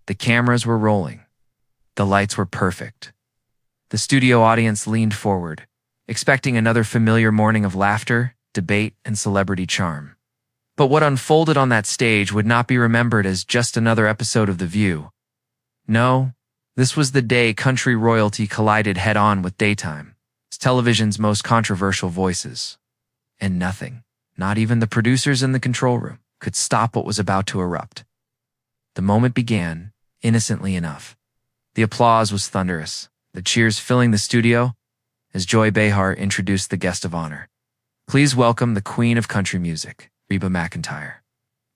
The cameras were rolling. The lights were perfect. The studio audience leaned forward, expecting another familiar morning of laughter, debate, and celebrity charm. But what unfolded on that stage would not be remembered as just another episode of The View. No, this was the day country royalty collided head-on with daytime, television's most controversial voices. And nothing, not even the producers in the control room, could stop what was about to erupt. The moment began, innocently enough. The applause was thunderous, the cheers filling the studio as Joy Behar introduced the guest of honor. Please welcome the queen of country music, Reba McEntire.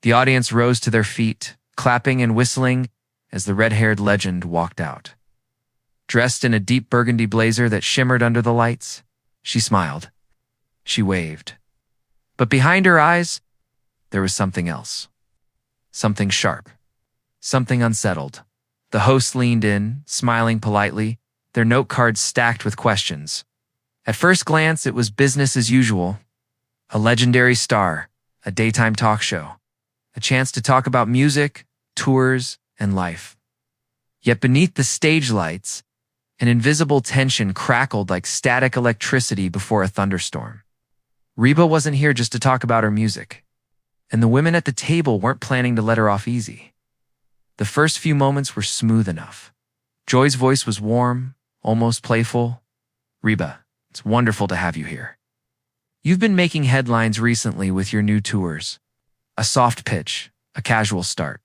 The audience rose to their feet, clapping and whistling as the red-haired legend walked out. Dressed in a deep burgundy blazer that shimmered under the lights, she smiled. She waved. But behind her eyes, there was something else. Something sharp. Something unsettled. The host leaned in, smiling politely, their note cards stacked with questions. At first glance, it was business as usual. A legendary star, a daytime talk show, a chance to talk about music, tours, and life. Yet beneath the stage lights, an invisible tension crackled like static electricity before a thunderstorm. Reba wasn't here just to talk about her music, and the women at the table weren't planning to let her off easy. The first few moments were smooth enough. Joy's voice was warm, almost playful. Reba, it's wonderful to have you here. You've been making headlines recently with your new tours. A soft pitch, a casual start.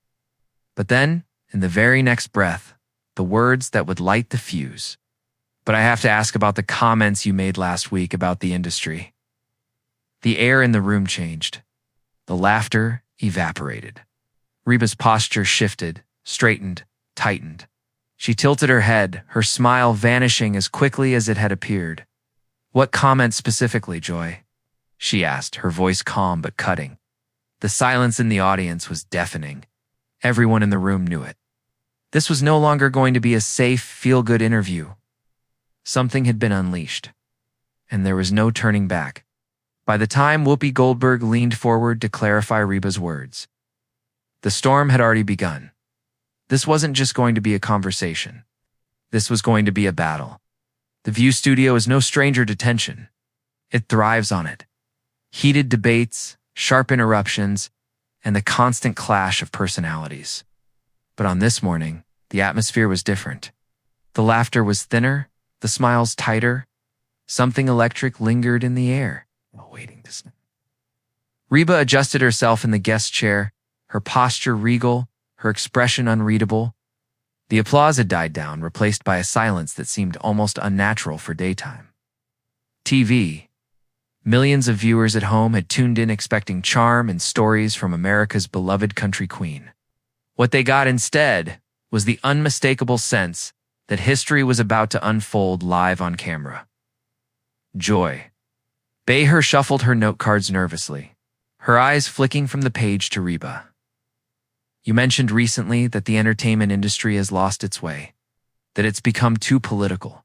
But then, in the very next breath, the words that would light the fuse. But I have to ask about the comments you made last week about the industry. The air in the room changed. The laughter evaporated. Reba's posture shifted, straightened, tightened. She tilted her head, her smile vanishing as quickly as it had appeared. What comment specifically, Joy? She asked, her voice calm but cutting. The silence in the audience was deafening. Everyone in the room knew it. This was no longer going to be a safe, feel-good interview. Something had been unleashed, and there was no turning back. By the time Whoopi Goldberg leaned forward to clarify Reba's words, the storm had already begun. This wasn't just going to be a conversation. This was going to be a battle. The View studio is no stranger to tension. It thrives on it. Heated debates, sharp interruptions, and the constant clash of personalities. But on this morning, the atmosphere was different. The laughter was thinner, the smiles tighter. Something electric lingered in the air, while waiting to snap. Reba adjusted herself in the guest chair, her posture regal, her expression unreadable. The applause had died down, replaced by a silence that seemed almost unnatural for daytime. TV. Millions of viewers at home had tuned in expecting charm and stories from America's beloved country queen. What they got instead was the unmistakable sense that history was about to unfold live on camera. Joy. Behar shuffled her note cards nervously, her eyes flicking from the page to Reba. You mentioned recently that the entertainment industry has lost its way, that it's become too political.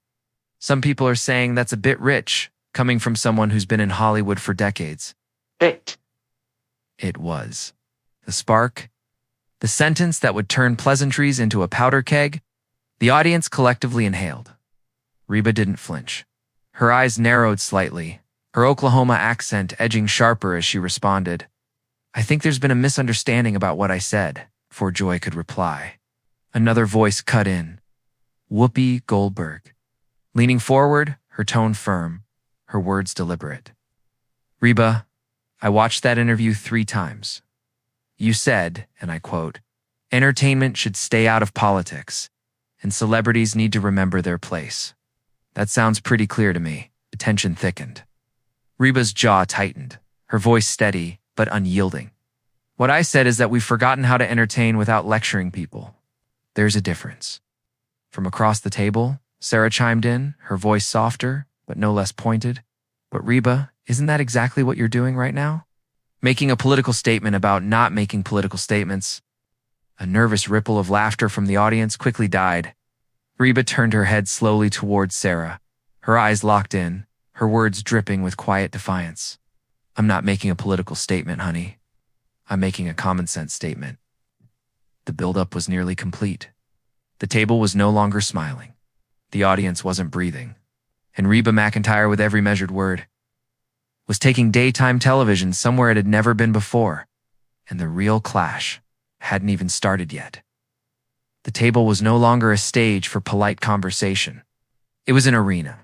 Some people are saying that's a bit rich, coming from someone who's been in Hollywood for decades. It was. The spark, the sentence that would turn pleasantries into a powder keg. The audience collectively inhaled. Reba didn't flinch. Her eyes narrowed slightly, her Oklahoma accent edging sharper as she responded. I think there's been a misunderstanding about what I said, before Joy could reply. Another voice cut in. Whoopi Goldberg. Leaning forward, her tone firm, her words deliberate. Reba, I watched that interview 3 times. You said, and I quote, entertainment should stay out of politics, and celebrities need to remember their place. That sounds pretty clear to me. The tension thickened. Reba's jaw tightened, her voice steady but unyielding. What I said is that we've forgotten how to entertain without lecturing people. There's a difference. From across the table, Sarah chimed in, her voice softer but no less pointed. But Reba, isn't that exactly what you're doing right now? Making a political statement about not making political statements. A nervous ripple of laughter from the audience quickly died. Reba turned her head slowly towards Sarah, her eyes locked in, her words dripping with quiet defiance. I'm not making a political statement, honey. I'm making a common sense statement. The buildup was nearly complete. The table was no longer smiling. The audience wasn't breathing. And Reba McEntire, with every measured word, was taking daytime television somewhere it had never been before. And the real clash hadn't even started yet. The table was no longer a stage for polite conversation. It was an arena.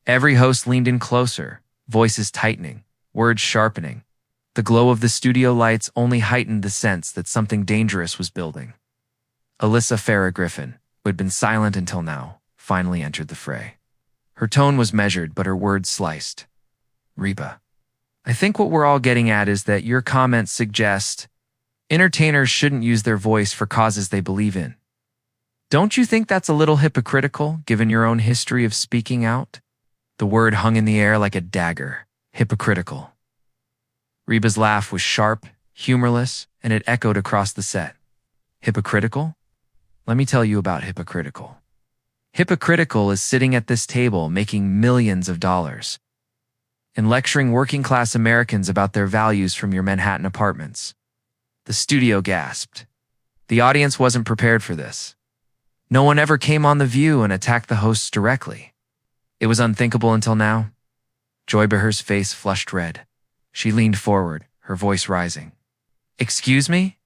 Every host leaned in closer, voices tightening, words sharpening. The glow of the studio lights only heightened the sense that something dangerous was building. Alyssa Farrah Griffin, who had been silent until now, finally entered the fray. Her tone was measured, but her words sliced. Reba, I think what we're all getting at is that your comments suggest entertainers shouldn't use their voice for causes they believe in. Don't you think that's a little hypocritical, given your own history of speaking out? The word hung in the air like a dagger. Hypocritical. Reba's laugh was sharp, humorless, and it echoed across the set. Hypocritical? Let me tell you about hypocritical. Hypocritical is sitting at this table making millions of dollars and lecturing working-class Americans about their values from your Manhattan apartments. The studio gasped. The audience wasn't prepared for this. No one ever came on The View and attacked the hosts directly. It was unthinkable until now. Joy Behar's face flushed red. She leaned forward, her voice rising. Excuse me?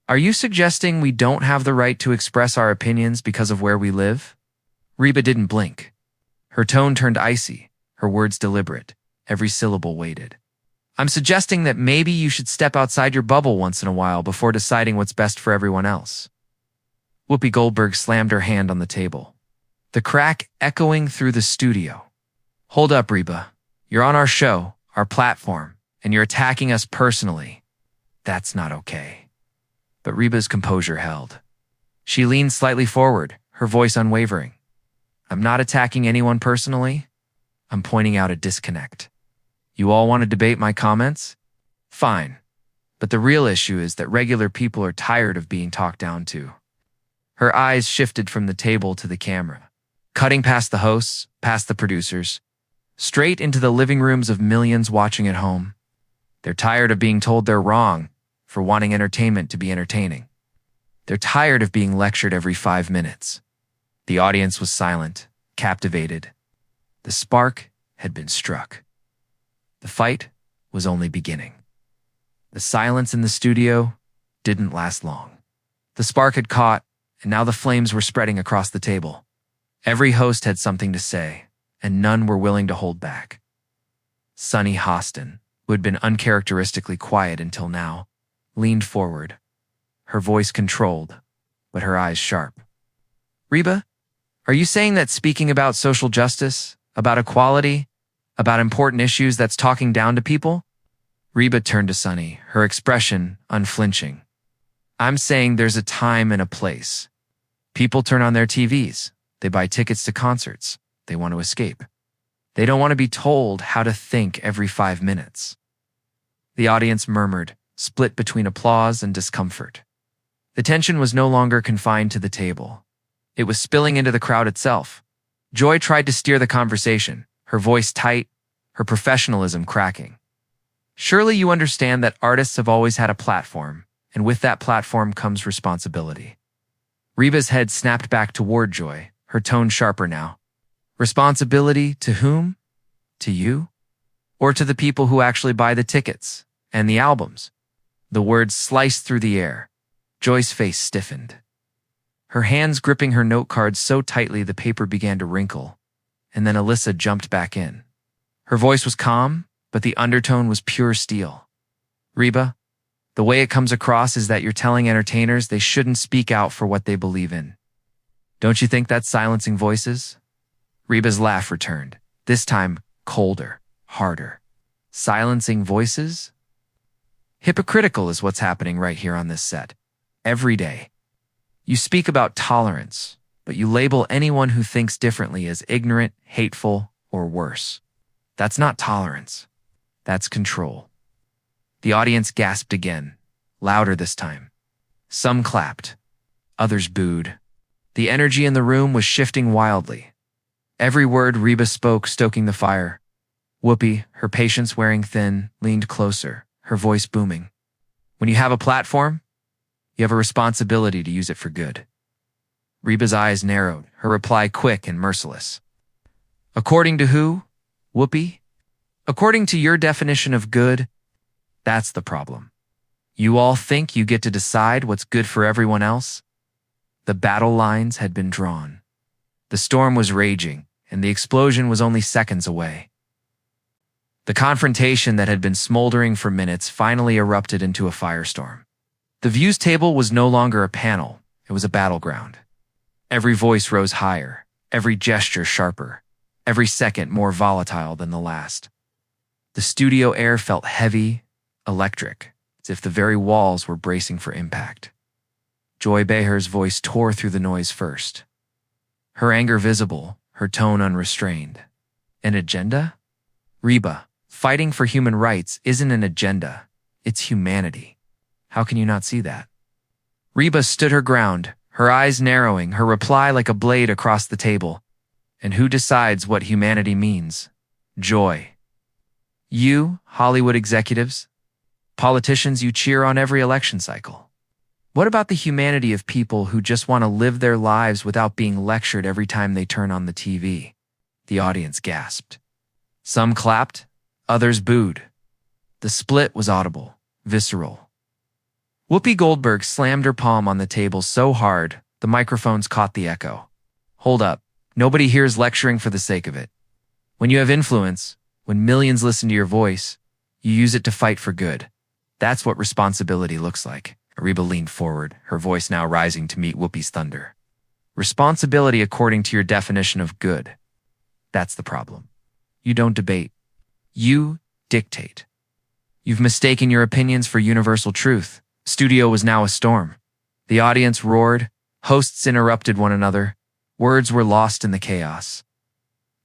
Are you suggesting we don't have the right to express our opinions because of where we live? Reba didn't blink. Her tone turned icy, her words deliberate, every syllable weighted. I'm suggesting that maybe you should step outside your bubble once in a while before deciding what's best for everyone else. Whoopi Goldberg slammed her hand on the table, the crack echoing through the studio. Hold up, Reba. You're on our show, our platform, and you're attacking us personally. That's not okay. But Reba's composure held. She leaned slightly forward, her voice unwavering. I'm not attacking anyone personally. I'm pointing out a disconnect. You all want to debate my comments? Fine. But the real issue is that regular people are tired of being talked down to. Her eyes shifted from the table to the camera, cutting past the hosts, past the producers, straight into the living rooms of millions watching at home. They're tired of being told they're wrong for wanting entertainment to be entertaining. They're tired of being lectured every 5 minutes. The audience was silent, captivated. The spark had been struck. The fight was only beginning. The silence in the studio didn't last long. The spark had caught, and now the flames were spreading across the table. Every host had something to say, and none were willing to hold back. Sunny Hostin, who had been uncharacteristically quiet until now, leaned forward, her voice controlled, but her eyes sharp. Reba, are you saying that speaking about social justice, about equality, about important issues that's talking down to people? Reba turned to Sunny, her expression unflinching. I'm saying there's a time and a place. People turn on their TVs. They buy tickets to concerts. They want to escape. They don't want to be told how to think every 5 minutes. The audience murmured, split between applause and discomfort. The tension was no longer confined to the table. It was spilling into the crowd itself. Joy tried to steer the conversation, her voice tight, her professionalism cracking. Surely you understand that artists have always had a platform, and with that platform comes responsibility. Reba's head snapped back toward Joy, her tone sharper now. Responsibility to whom? To you? Or to the people who actually buy the tickets and the albums? The words sliced through the air. Joy's face stiffened. Her hands gripping her note cards so tightly the paper began to wrinkle, and then Alyssa jumped back in. Her voice was calm, but the undertone was pure steel. Reba, the way it comes across is that you're telling entertainers they shouldn't speak out for what they believe in. Don't you think that's silencing voices? Reba's laugh returned, this time colder, harder. Silencing voices? Hypocritical is what's happening right here on this set. Every day. You speak about tolerance, but you label anyone who thinks differently as ignorant, hateful, or worse. That's not tolerance. That's control. The audience gasped again, louder this time. Some clapped. Others booed. The energy in the room was shifting wildly. Every word Reba spoke stoking the fire. Whoopi, her patience wearing thin, leaned closer, her voice booming. When you have a platform, You have a responsibility to use it for good. Reba's eyes narrowed, her reply quick and merciless. According to who? Whoopi? According to your definition of good? That's the problem. You all think you get to decide what's good for everyone else? The battle lines had been drawn. The storm was raging, and the explosion was only seconds away. The confrontation that had been smoldering for minutes finally erupted into a firestorm. The views table was no longer a panel, it was a battleground. Every voice rose higher, every gesture sharper, every second more volatile than the last. The studio air felt heavy, electric, as if the very walls were bracing for impact. Joy Behar's voice tore through the noise first. Her anger visible, her tone unrestrained. An agenda? Reba, fighting for human rights isn't an agenda, it's humanity. How can you not see that? Reba stood her ground, her eyes narrowing, her reply like a blade across the table. And who decides what humanity means? Joy. You, Hollywood executives? Politicians you cheer on every election cycle. What about the humanity of people who just want to live their lives without being lectured every time they turn on the TV? The audience gasped. Some clapped, others booed. The split was audible, visceral. Whoopi Goldberg slammed her palm on the table so hard, the microphones caught the echo. Hold up, nobody hears lecturing for the sake of it. When you have influence, when millions listen to your voice, you use it to fight for good. That's what responsibility looks like. Reba leaned forward, her voice now rising to meet Whoopi's thunder. Responsibility according to your definition of good. That's the problem. You don't debate. You dictate. You've mistaken your opinions for universal truth. Studio was now a storm. The audience roared, hosts interrupted one another, words were lost in the chaos.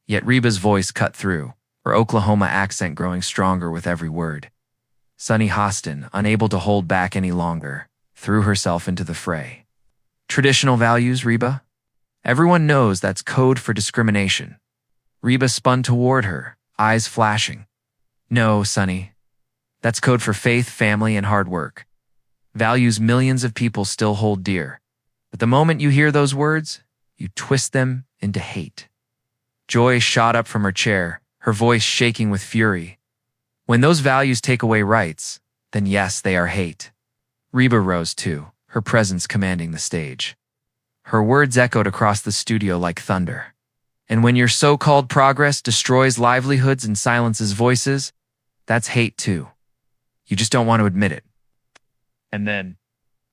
Yet Reba's voice cut through, her Oklahoma accent growing stronger with every word. Sunny Hostin, unable to hold back any longer, threw herself into the fray. Traditional values, Reba? Everyone knows that's code for discrimination. Reba spun toward her, eyes flashing. No, Sunny. That's code for faith, family, and hard work. Values millions of people still hold dear. But the moment you hear those words, you twist them into hate. Joy shot up from her chair, her voice shaking with fury. When those values take away rights, then yes, they are hate. Reba rose too, her presence commanding the stage. Her words echoed across the studio like thunder. And when your so-called progress destroys livelihoods and silences voices, that's hate too. You just don't want to admit it. And then,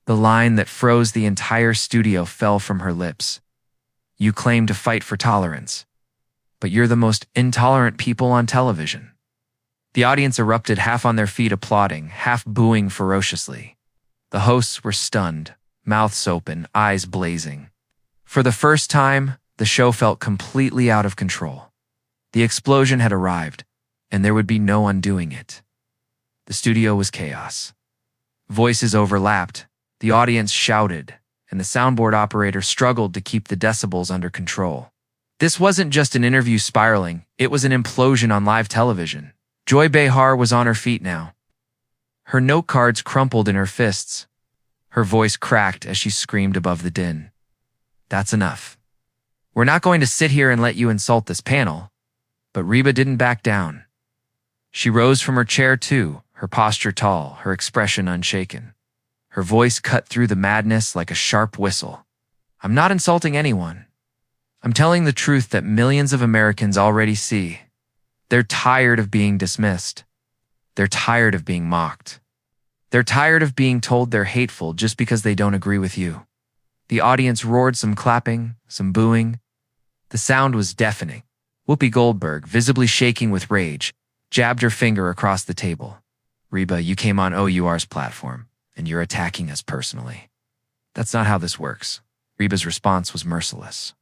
the line that froze the entire studio fell from her lips. You claim to fight for tolerance, but you're the most intolerant people on television. The audience erupted, half on their feet applauding, half booing ferociously. The hosts were stunned, mouths open, eyes blazing. For the first time, the show felt completely out of control. The explosion had arrived, and there would be no undoing it. The studio was chaos. Voices overlapped, the audience shouted, and the soundboard operator struggled to keep the decibels under control. This wasn't just an interview spiraling, it was an implosion on live television. Joy Behar was on her feet now. Her note cards crumpled in her fists. Her voice cracked as she screamed above the din. That's enough. We're not going to sit here and let you insult this panel. But Reba didn't back down. She rose from her chair too, her posture tall, her expression unshaken. Her voice cut through the madness like a sharp whistle. I'm not insulting anyone. I'm telling the truth that millions of Americans already see. They're tired of being dismissed. They're tired of being mocked. They're tired of being told they're hateful just because they don't agree with you. The audience roared, some clapping, some booing. The sound was deafening. Whoopi Goldberg, visibly shaking with rage, jabbed her finger across the table. Reba, you came on OUR's platform, and you're attacking us personally. That's not how this works. Reba's response was merciless.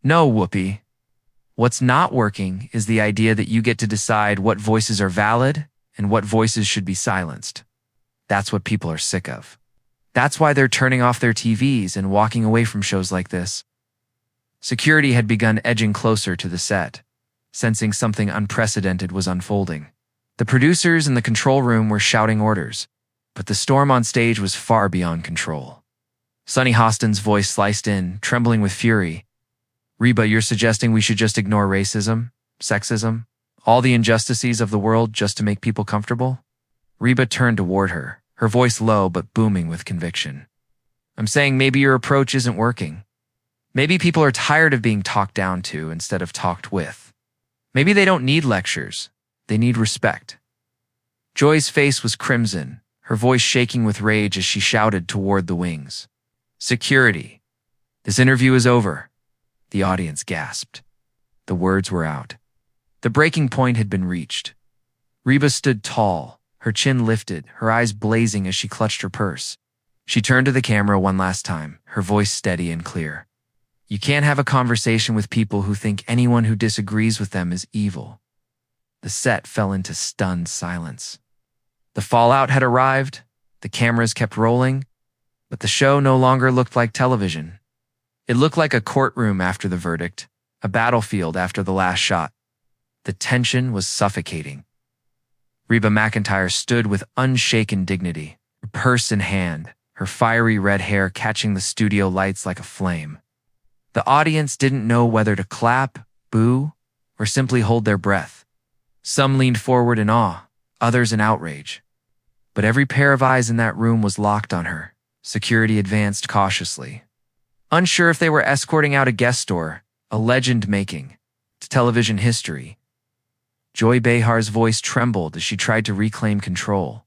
No, Whoopi. What's not working is the idea that you get to decide what voices are valid and what voices should be silenced. That's what people are sick of. That's why they're turning off their TVs and walking away from shows like this. Security had begun edging closer to the set, sensing something unprecedented was unfolding. The producers in the control room were shouting orders. But the storm on stage was far beyond control. Sonny Hostin's voice sliced in, trembling with fury. "Reba, you're suggesting we should just ignore racism, sexism, all the injustices of the world just to make people comfortable?" Reba turned toward her, her voice low but booming with conviction. "I'm saying maybe your approach isn't working. Maybe people are tired of being talked down to instead of talked with. Maybe they don't need lectures. They need respect." Joy's face was crimson, her voice shaking with rage as she shouted toward the wings. "Security. This interview is over." The audience gasped. The words were out. The breaking point had been reached. Reba stood tall, her chin lifted, her eyes blazing as she clutched her purse. She turned to the camera one last time, her voice steady and clear. "You can't have a conversation with people who think anyone who disagrees with them is evil." The set fell into stunned silence. The fallout had arrived, the cameras kept rolling, but the show no longer looked like television. It looked like a courtroom after the verdict, a battlefield after the last shot. The tension was suffocating. Reba McEntire stood with unshaken dignity, her purse in hand, her fiery red hair catching the studio lights like a flame. The audience didn't know whether to clap, boo, or simply hold their breath. Some leaned forward in awe, others in outrage. But every pair of eyes in that room was locked on her. Security advanced cautiously, unsure if they were escorting out a guest star, a legend making, to television history. Joy Behar's voice trembled as she tried to reclaim control.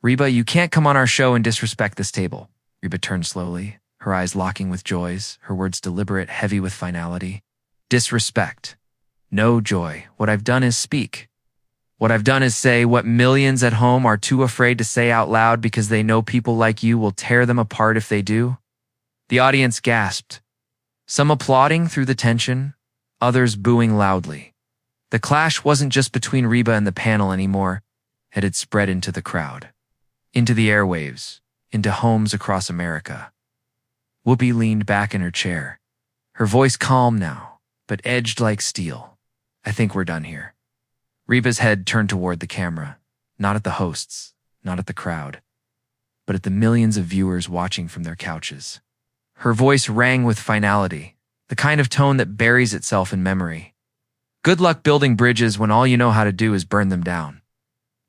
"Reba, you can't come on our show and disrespect this table." Reba turned slowly, her eyes locking with Joy's, her words deliberate, heavy with finality. "Disrespect. No, Joy, what I've done is speak. What I've done is say what millions at home are too afraid to say out loud because they know people like you will tear them apart if they do." The audience gasped, some applauding through the tension, others booing loudly. The clash wasn't just between Reba and the panel anymore. It had spread into the crowd, into the airwaves, into homes across America. Whoopi leaned back in her chair, her voice calm now, but edged like steel. "I think we're done here." Reba's head turned toward the camera, not at the hosts, not at the crowd, but at the millions of viewers watching from their couches. Her voice rang with finality, the kind of tone that buries itself in memory. "Good luck building bridges when all you know how to do is burn them down."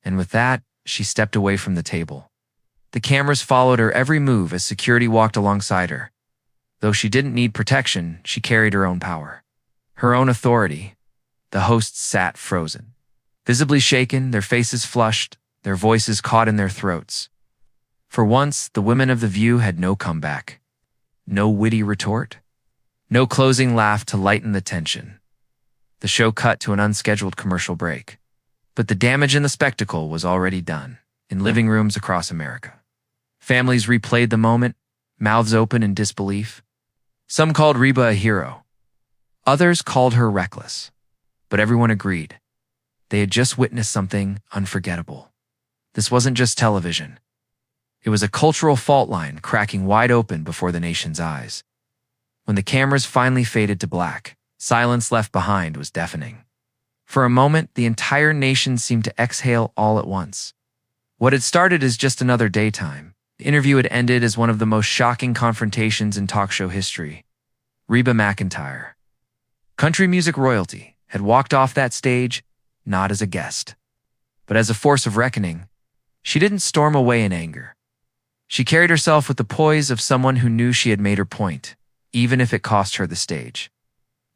And with that, she stepped away from the table. The cameras followed her every move as security walked alongside her. Though she didn't need protection, she carried her own power, her own authority. The hosts sat frozen, visibly shaken, their faces flushed, their voices caught in their throats. For once, the women of The View had no comeback, no witty retort, no closing laugh to lighten the tension. The show cut to an unscheduled commercial break. But the damage in the spectacle was already done, in living rooms across America. Families replayed the moment, mouths open in disbelief. Some called Reba a hero. Others called her reckless. But everyone agreed. They had just witnessed something unforgettable. This wasn't just television. It was a cultural fault line cracking wide open before the nation's eyes. When the cameras finally faded to black, silence left behind was deafening. For a moment, the entire nation seemed to exhale all at once. What had started as just another daytime, the interview had ended as one of the most shocking confrontations in talk show history. Reba McEntire, country music royalty, had walked off that stage not as a guest, but as a force of reckoning. She didn't storm away in anger. She carried herself with the poise of someone who knew she had made her point, even if it cost her the stage.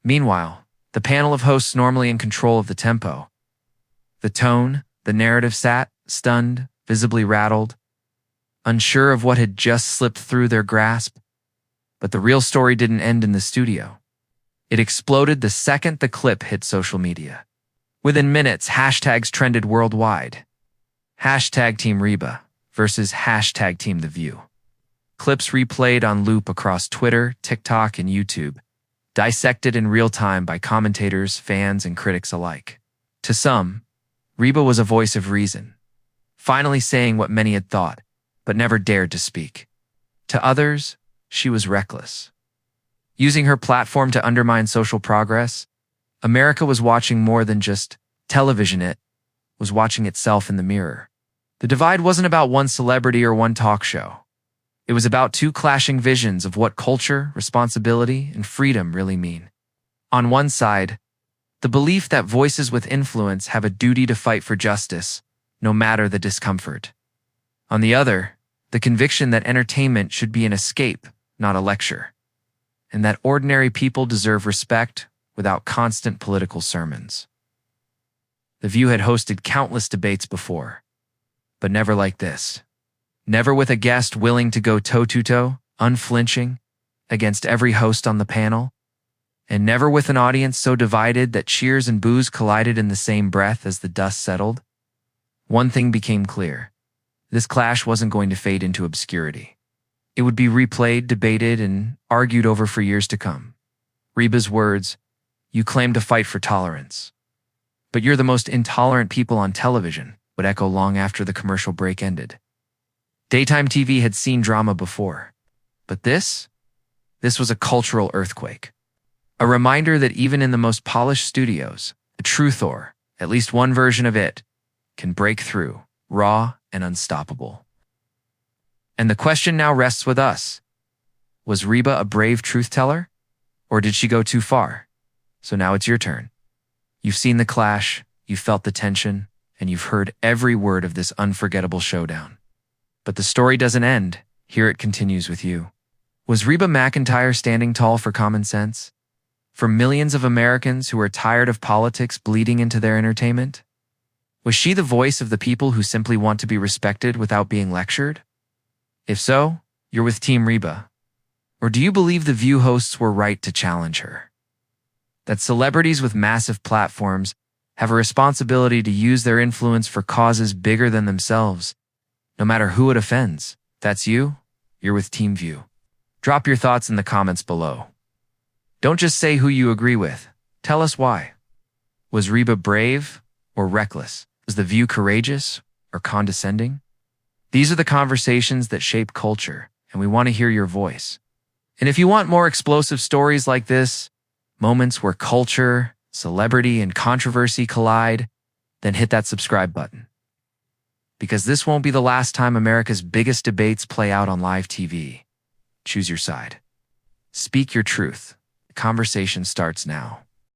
Meanwhile, the panel of hosts normally in control of the tempo, the tone, the narrative sat, stunned, visibly rattled, unsure of what had just slipped through their grasp. But the real story didn't end in the studio. It exploded the second the clip hit social media. Within minutes, hashtags trended worldwide. Hashtag Team Reba versus hashtag Team The View. Clips replayed on loop across Twitter, TikTok, and YouTube, dissected in real time by commentators, fans, and critics alike. To some, Reba was a voice of reason, finally saying what many had thought, but never dared to speak. To others, she was reckless. Using her platform to undermine social progress, America was watching more than just television. It was watching itself in the mirror. The divide wasn't about one celebrity or one talk show. It was about two clashing visions of what culture, responsibility, and freedom really mean. On one side, the belief that voices with influence have a duty to fight for justice, no matter the discomfort. On the other, the conviction that entertainment should be an escape, not a lecture, and that ordinary people deserve respect without constant political sermons. The View had hosted countless debates before, but never like this. Never with a guest willing to go toe-to-toe, unflinching, against every host on the panel, and never with an audience so divided that cheers and boos collided in the same breath as the dust settled. One thing became clear. This clash wasn't going to fade into obscurity. It would be replayed, debated, and argued over for years to come. Reba's words, "You claim to fight for tolerance, but you're the most intolerant people on television," would echo long after the commercial break ended. Daytime TV had seen drama before, but this was a cultural earthquake. A reminder that even in the most polished studios, a truth, or at least one version of it, can break through, raw and unstoppable. And the question now rests with us. Was Reba a brave truth-teller? Or did she go too far? So now it's your turn. You've seen the clash, you've felt the tension, and you've heard every word of this unforgettable showdown. But the story doesn't end. Here it continues with you. Was Reba McEntire standing tall for common sense? For millions of Americans who are tired of politics bleeding into their entertainment? Was she the voice of the people who simply want to be respected without being lectured? If so, you're with Team Reba. Or do you believe the View hosts were right to challenge her? That celebrities with massive platforms have a responsibility to use their influence for causes bigger than themselves, no matter who it offends. That's you. You're with Team View. Drop your thoughts in the comments below. Don't just say who you agree with. Tell us why. Was Reba brave or reckless? Was the View courageous or condescending? These are the conversations that shape culture, and we want to hear your voice. And if you want more explosive stories like this, moments where culture, celebrity, and controversy collide, then hit that subscribe button. Because this won't be the last time America's biggest debates play out on live TV. Choose your side. Speak your truth. The conversation starts now.